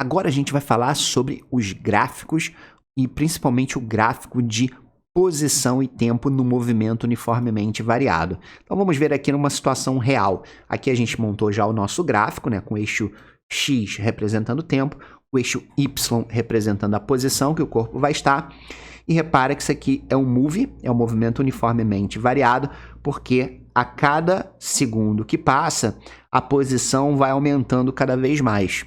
Agora a gente vai falar sobre os gráficos e principalmente o gráfico de posição e tempo no movimento uniformemente variado. Então vamos ver aqui numa situação real. Aqui a gente montou já o nosso gráfico, né, com o eixo X representando o tempo, o eixo Y representando a posição que o corpo vai estar. E repara que isso aqui é um move, é um movimento uniformemente variado, porque a cada segundo que passa, a posição vai aumentando cada vez mais.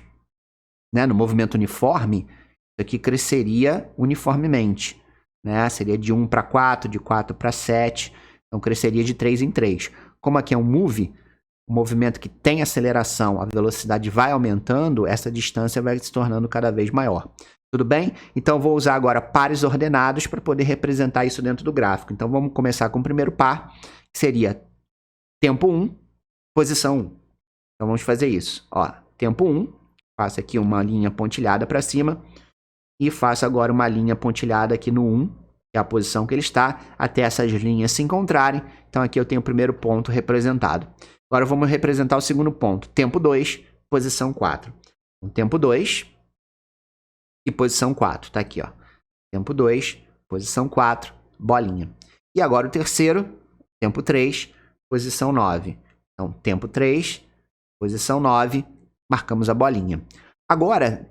Né? No movimento uniforme, isso aqui cresceria uniformemente. Né? Seria de 1 para 4, de 4 para 7, então cresceria de 3 em 3. Como aqui é um move, um movimento que tem aceleração, a velocidade vai aumentando, essa distância vai se tornando cada vez maior. Tudo bem? Então, vou usar agora pares ordenados para poder representar isso dentro do gráfico. Então, vamos começar com o primeiro par, que seria tempo 1, posição 1. Então, vamos fazer isso. Ó, tempo 1, faço aqui uma linha pontilhada para cima e faço agora uma linha pontilhada aqui no 1, que é a posição que ele está, até essas linhas se encontrarem. Então, aqui eu tenho o primeiro ponto representado. Agora, vamos representar o segundo ponto. Tempo 2, posição 4. Então, tempo 2... e posição 4, tá aqui, ó. Tempo 2, posição 4, bolinha. E agora o terceiro, tempo 3, posição 9. Então, tempo 3, posição 9, marcamos a bolinha. Agora,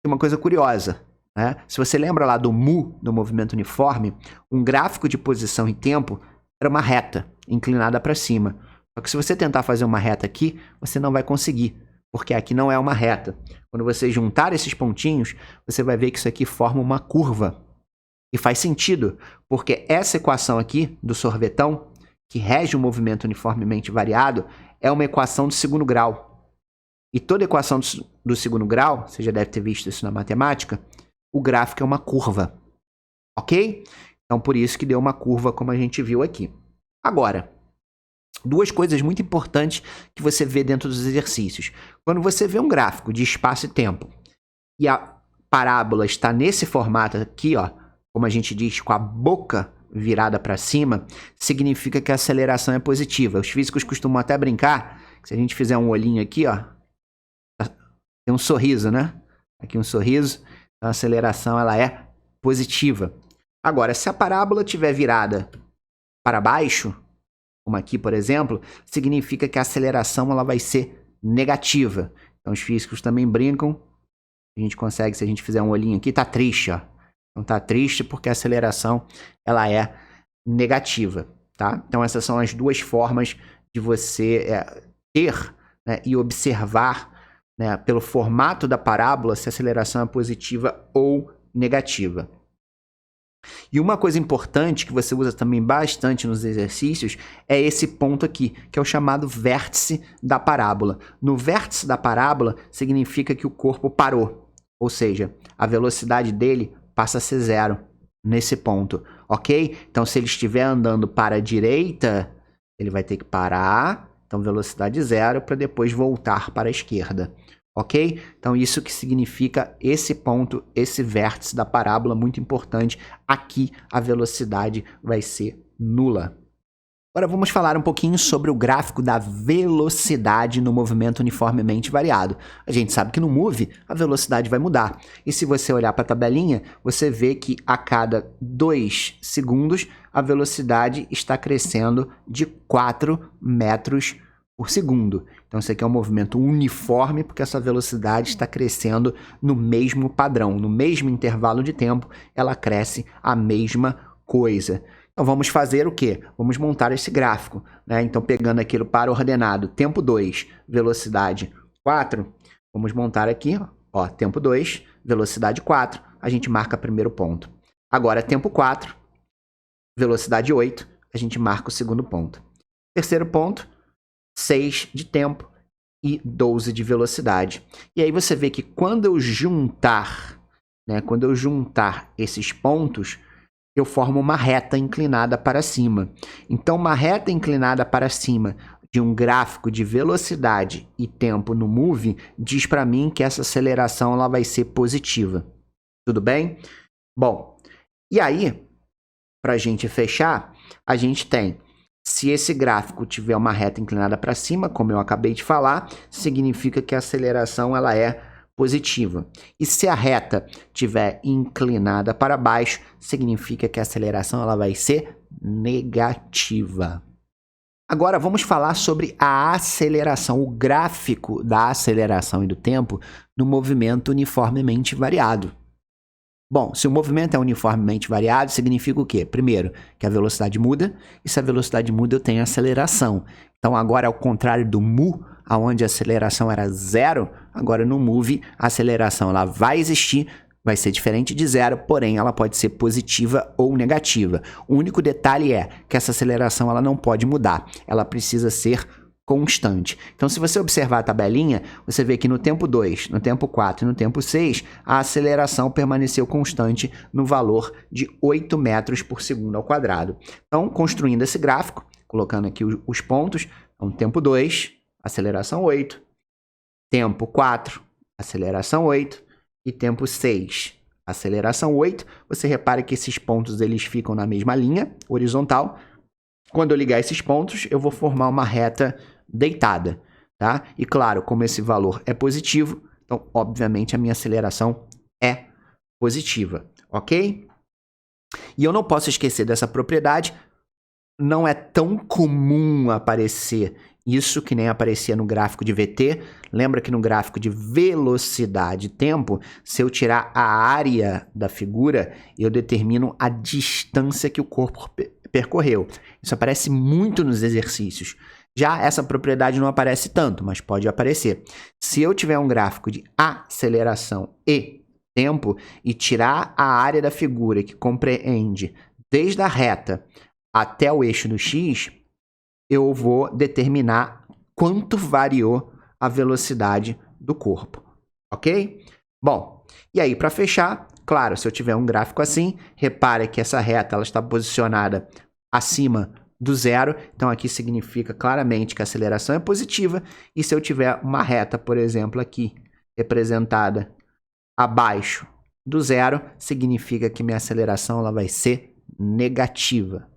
tem uma coisa curiosa, né? Se você lembra lá do mu, do movimento uniforme, um gráfico de posição e tempo era uma reta, inclinada para cima. Só que se você tentar fazer uma reta aqui, você não vai conseguir, porque aqui não é uma reta. Quando você juntar esses pontinhos, você vai ver que isso aqui forma uma curva. E faz sentido, porque essa equação aqui do sorvetão, que rege o movimento uniformemente variado, é uma equação do segundo grau. E toda equação do segundo grau, você já deve ter visto isso na matemática, o gráfico é uma curva. Ok? Então, por isso que deu uma curva, como a gente viu aqui. Agora, duas coisas muito importantes que você vê dentro dos exercícios. Quando você vê um gráfico de espaço e tempo e a parábola está nesse formato aqui, ó, como a gente diz, com a boca virada para cima, significa que a aceleração é positiva. Os físicos costumam até brincar que se a gente fizer um olhinho aqui, ó, tem um sorriso, né? Aqui um sorriso, então a aceleração ela é positiva. Agora, se a parábola estiver virada para baixo, como aqui, por exemplo, significa que a aceleração ela vai ser negativa. Então, os físicos também brincam. A gente consegue, se a gente fizer um olhinho aqui, tá triste, ó. Então, tá triste porque a aceleração ela é negativa, tá? Então, essas são as duas formas de você ter, né, e observar, né, pelo formato da parábola se a aceleração é positiva ou negativa. E uma coisa importante que você usa também bastante nos exercícios é esse ponto aqui, que é o chamado vértice da parábola. No vértice da parábola significa que o corpo parou, ou seja, a velocidade dele passa a ser zero nesse ponto, ok? Então, se ele estiver andando para a direita, ele vai ter que parar, então velocidade zero, para depois voltar para a esquerda. Ok? Então, isso que significa esse ponto, esse vértice da parábola, muito importante. Aqui, a velocidade vai ser nula. Agora, vamos falar um pouquinho sobre o gráfico da velocidade no movimento uniformemente variado. A gente sabe que no move, a velocidade vai mudar. E se você olhar para a tabelinha, você vê que a cada 2 segundos, a velocidade está crescendo de 4 metros por segundo. Então, isso aqui é um movimento uniforme, porque essa velocidade está crescendo no mesmo padrão, no mesmo intervalo de tempo, ela cresce a mesma coisa. Então, vamos fazer o quê? Vamos montar esse gráfico, né? Então, pegando aquilo para ordenado, tempo 2, velocidade 4, vamos montar aqui, ó, tempo 2, velocidade 4, a gente marca primeiro ponto. Agora, tempo 4, velocidade 8, a gente marca o segundo ponto. Terceiro ponto, 6 de tempo e 12 de velocidade. E aí você vê que quando eu juntar, né, esses pontos, eu formo uma reta inclinada para cima. Então, uma reta inclinada para cima de um gráfico de velocidade e tempo no move diz para mim que essa aceleração ela vai ser positiva. Tudo bem? Bom, e aí, para a gente fechar, a gente tem, se esse gráfico tiver uma reta inclinada para cima, como eu acabei de falar, significa que a aceleração ela é positiva. E se a reta estiver inclinada para baixo, significa que a aceleração ela vai ser negativa. Agora vamos falar sobre a aceleração, o gráfico da aceleração e do tempo no movimento uniformemente variado. Bom, se o movimento é uniformemente variado, significa o quê? Primeiro, que a velocidade muda, e se a velocidade muda, eu tenho aceleração. Então, agora, ao contrário do mu, onde a aceleração era zero, agora no move, a aceleração ela vai existir, vai ser diferente de zero, porém, ela pode ser positiva ou negativa. O único detalhe é que essa aceleração ela não pode mudar, ela precisa ser constante. Então, se você observar a tabelinha, você vê que no tempo 2, no tempo 4 e no tempo 6, a aceleração permaneceu constante no valor de 8 metros por segundo ao quadrado. Então, construindo esse gráfico, colocando aqui os pontos, então, tempo 2, aceleração 8, tempo 4, aceleração 8 e tempo 6, aceleração 8. Você repara que esses pontos eles ficam na mesma linha horizontal. Quando eu ligar esses pontos, eu vou formar uma reta deitada, tá? E claro, como esse valor é positivo, então, obviamente, a minha aceleração é positiva, ok? E eu não posso esquecer dessa propriedade, não é tão comum aparecer isso que nem aparecia no gráfico de VT. Lembra que no gráfico de velocidade e tempo, se eu tirar a área da figura, eu determino a distância que o corpo percorreu. Isso aparece muito nos exercícios. Já essa propriedade não aparece tanto, mas pode aparecer. Se eu tiver um gráfico de aceleração e tempo e tirar a área da figura que compreende desde a reta até o eixo do x, eu vou determinar quanto variou a velocidade do corpo, ok? Bom, e aí para fechar, claro, se eu tiver um gráfico assim, repare que essa reta ela está posicionada acima do zero, então aqui significa claramente que a aceleração é positiva, e se eu tiver uma reta, por exemplo, aqui, representada abaixo do zero, significa que minha aceleração ela vai ser negativa.